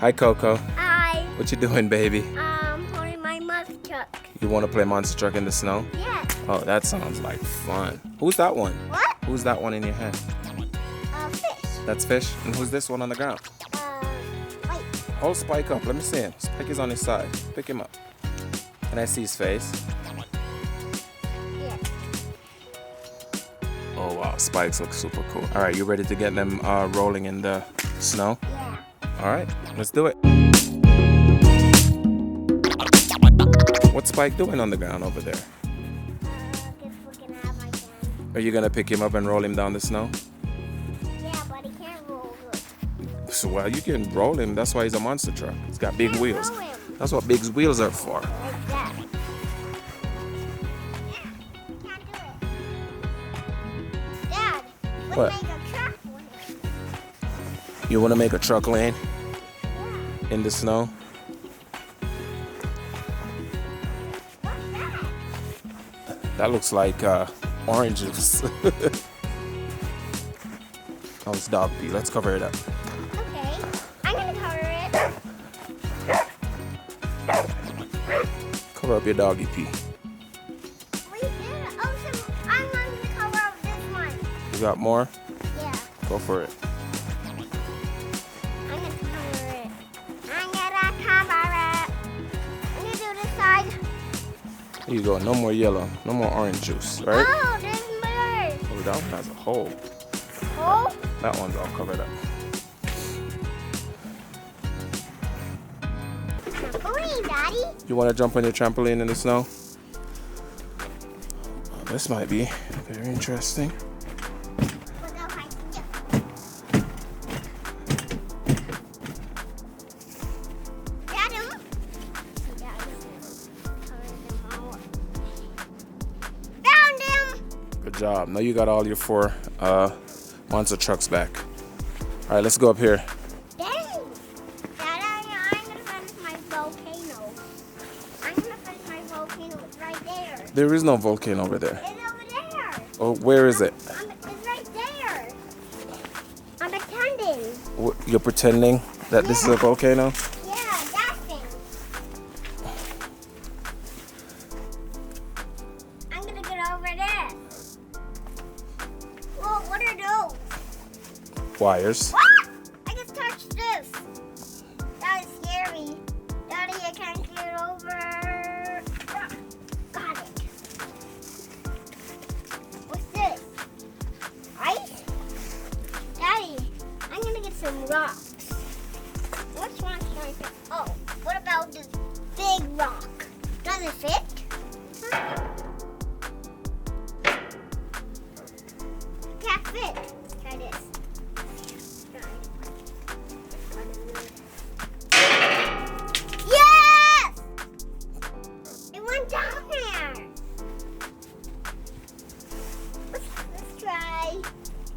Hi, Coco. Hi. What you doing, baby? Holding my monster truck. You want to play monster truck in the snow? Yes. Oh, that sounds like fun. Who's that one? What? Who's that one in your hand? Fish. That's Fish. And who's this one on the ground? Spike. Hold Spike up. Let me see him. Spike is on his side. Pick him up. Can I see his face? Yeah. Oh, wow. Spikes look super cool. All right, you ready to get them rolling in the snow? Yeah. All right, let's do it. What's Spike doing on the ground over there? Just looking at my hand. Are you going to pick him up and roll him down the snow? Yeah, but he can't roll good. So, well, you can roll him. That's why he's a monster truck. He's got big Can't wheels. roll him. That's what big wheels are for. Like that. Can't do it. Dad, let's What? make a track for him. You want to make a truck lane Yeah. in the snow? What's that? That looks like orange juice. Oh, it's dog pee. Let's cover it up. Okay. I'm gonna cover it. Cover up your doggy pee. We did it. Oh, so I'm going to cover up this one. You got more? Yeah. Go for it. I'm gonna cover it. I'm gonna cover it. I'm gonna do this side. Here you go. No more yellow. No more orange juice, right? Oh, there's more. Oh, that one has a hole. Oh, That one's all covered up. trampoline, Daddy. You want to jump on your trampoline in the snow? Oh, this might be very interesting. Look how high I can get. Got him. Found him. Good job. Now you got all your 4 monster trucks back. All right, let's go up here. Dang. Dad, I'm gonna finish my volcano. I'm gonna finish my volcano. It's right there. There is no volcano over there. It's over there. Oh, where is it? It's right there. I'm pretending. You're pretending that this is a volcano? Yeah, that thing. I'm gonna get over there. Whoa, what are those? Wires. What? I just touched this. That is scary. Daddy, I can't get over. Got it. What's this? Ice? Daddy, I'm gonna get some rocks. Which one should I pick? Oh, what about this big rock? Does it fit? Huh? Can't fit. Try this. Yes! It went down there. Let's try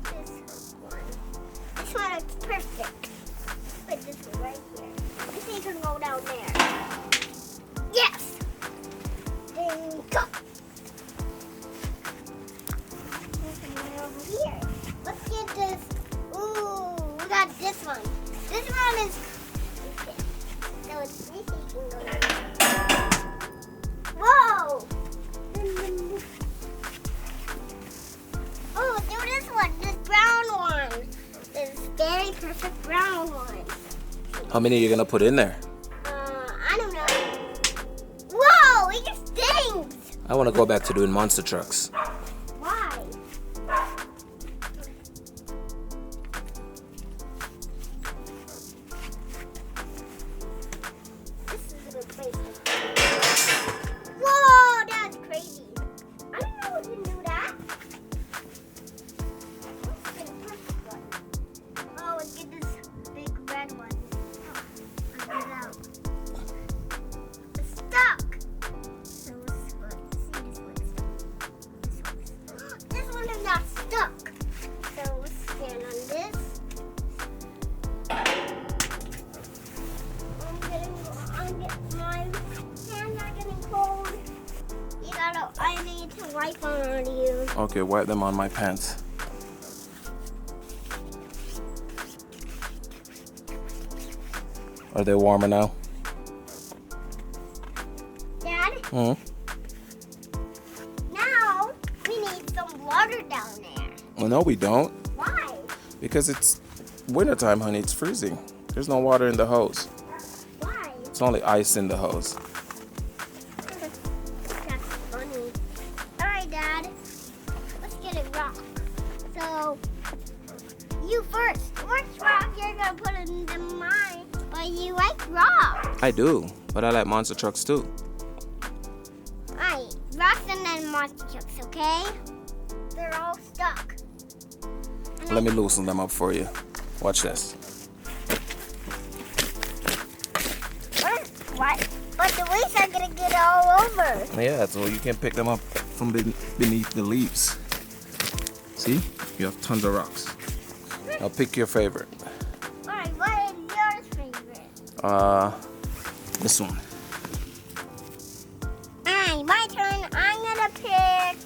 this one. This one is perfect. Put this one right here. I think it can go down there. Yes! Then go. There's one over here. Let's get this. Ooh, we got this one. This one is. So it's this can go down there. Whoa! Oh, do this one. This brown one. This very perfect brown one. How many are you going to put in there? I don't know. Whoa, it just stings. I want to go back to doing monster trucks. Why? This is a good place. Whoa, that's crazy. I didn't know we can do that. This is a perfect one. Oh, let's get this big red one. Oh, I'll get it out. It's stuck. So let's see this one. This one is not stuck. So let's stand on this. My hands are getting cold. I need to wipe on you. Okay, wipe them on my pants. Are they warmer now? Dad, Hmm. now we need some water down there. Well, no, we don't. Why? Because it's wintertime, honey. It's freezing. There's no water in the hose. Why? It's only ice in the hose. That's funny. Alright, Dad. Let's get a rock. So, you first. Which rock you're going to put in the mine? But you like rocks. I do, but I like monster trucks too. Alright, rocks and then monster trucks, okay? They're all stuck. And Let me loosen them up for you. Watch this. What? But the leaves are going to get all over. Yeah, so you can pick them up from beneath the leaves. See? You have tons of rocks. Now pick your favorite. Alright, what is your favorite? This one. Alright, my turn. I'm gonna pick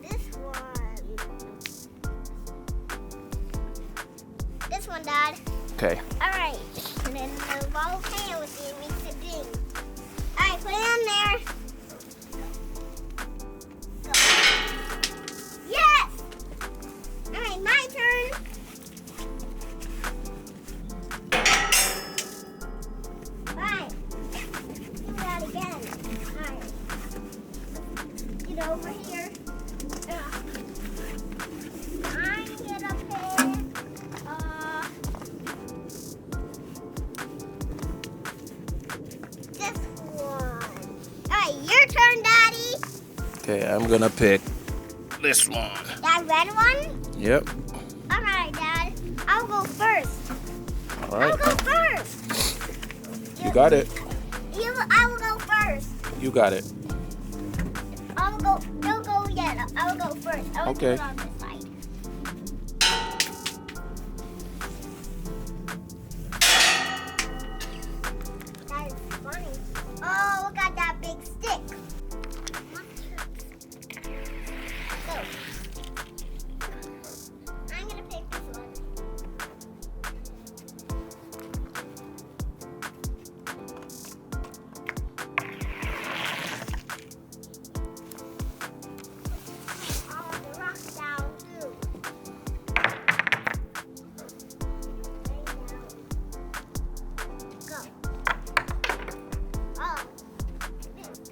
this one. This one, Dad. Okay. Alright. And then the volcano with you makes a ding. Alright, put it in there. Go. Yes! Alright, my turn. Alright. Do that again. Alright. Get over here. I'm gonna pick this one. Alright, your turn, Daddy. Okay, I'm gonna pick this one. That red one? Yep. Alright, Dad. I'll go first. All I'll right. go first. You got it. I will go first. You got it. You'll go yellow. I will go first. I will Okay. do it on this side. That is funny. Oh, look at that big stick. Go. I'm gonna pick this one. All the rocks down too. Lay down. Go. Oh. Missed.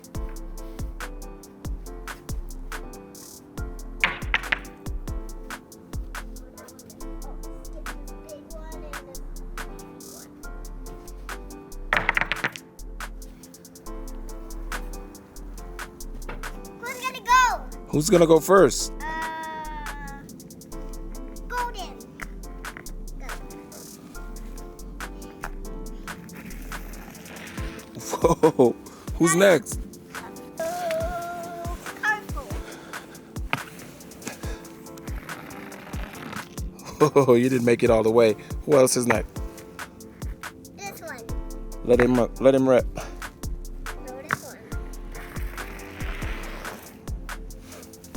Who's gonna go? Who's gonna go first? Golden. Go. Whoa. Who's next? Purple. Oh, you didn't make it all the way. Who else is next? This one. Let him rep. No, this one.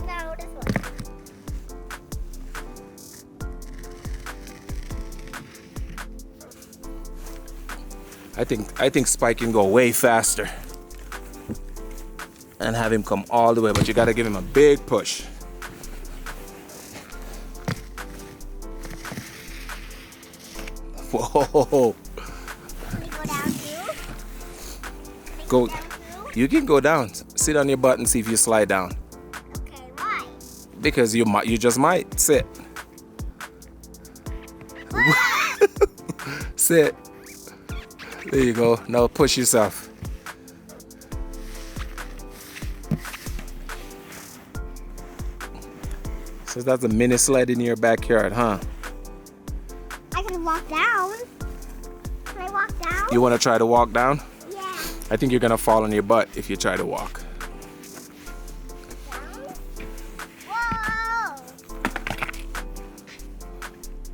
No, this one. I think Spike can go way faster and have him come all the way, but you gotta give him a big push. Whoa. Can we go down too? Go. Down too? You can go down. Sit on your butt and see if you slide down. Okay, why? Because you just might. Sit. Sit. There you go. Now push yourself. So that's a mini sled in your backyard, huh? I can walk down. Can I walk down? You want to try to walk down? Yeah. I think you're gonna fall on your butt if you try to walk. Down? Whoa!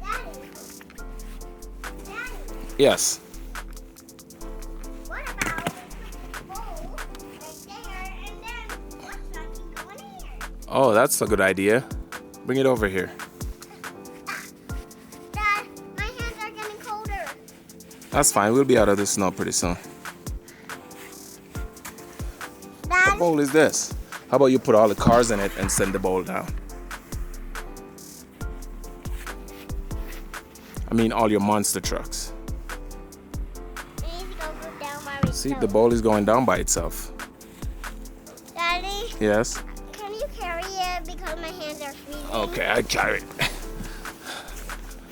Daddy. Daddy, Yes. what about the bowl right there and then what's that can go in here? Oh, that's a good idea. Bring it over here. Dad, my hands are getting colder. That's fine. We'll be out of the snow pretty soon. What Dad, bowl is this? How about you put all the cars in it and send the bowl down? I mean all your monster trucks. it needs to go down by myself. See, the bowl is going down by itself. Daddy, Yes? can you carry it because my hands are freezing? Okay, I carry it.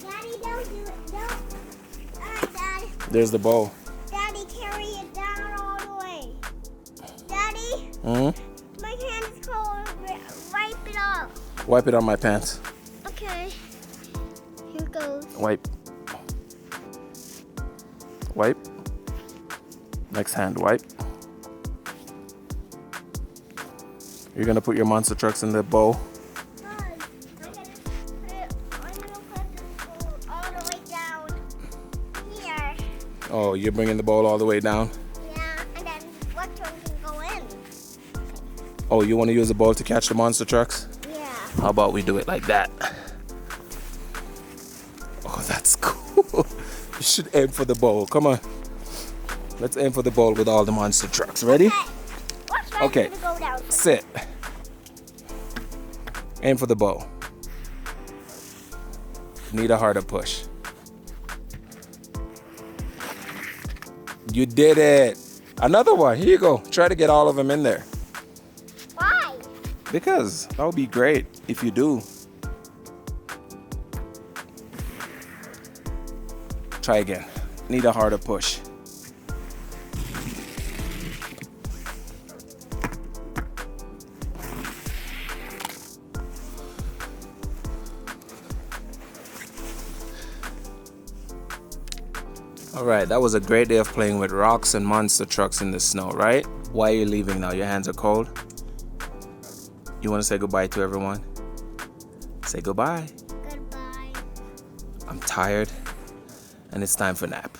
Daddy, don't do it. Don't. Alright, Dad. There's the bowl. Daddy, carry it down all the way. Daddy, Hmm? my hand is cold. Wipe it off. Wipe it on my pants. Okay. Here goes. Wipe. Wipe. Next hand, wipe. You're gonna put your monster trucks in the bowl. Good. I'm gonna put this bowl all the way down here. Oh, you're bringing the bowl all the way down? Yeah, and then what one can go in? Oh, you want to use the bowl to catch the monster trucks? Yeah. How about we do it like that? Oh, that's cool. You should aim for the bowl. Come on. Let's aim for the bowl with all the monster trucks. Ready? What's that Okay. gonna go down? Sit. Aim for the bowl. Need a harder push. You did it. Another one. Here you go. Try to get all of them in there. Why? Because that would be great if you do. Try again. Need a harder push. All right, that was a great day of playing with rocks and monster trucks in the snow, right? Why are you leaving now? Your hands are cold? You want to say goodbye to everyone? Say goodbye. Goodbye. I'm tired and it's time for nap.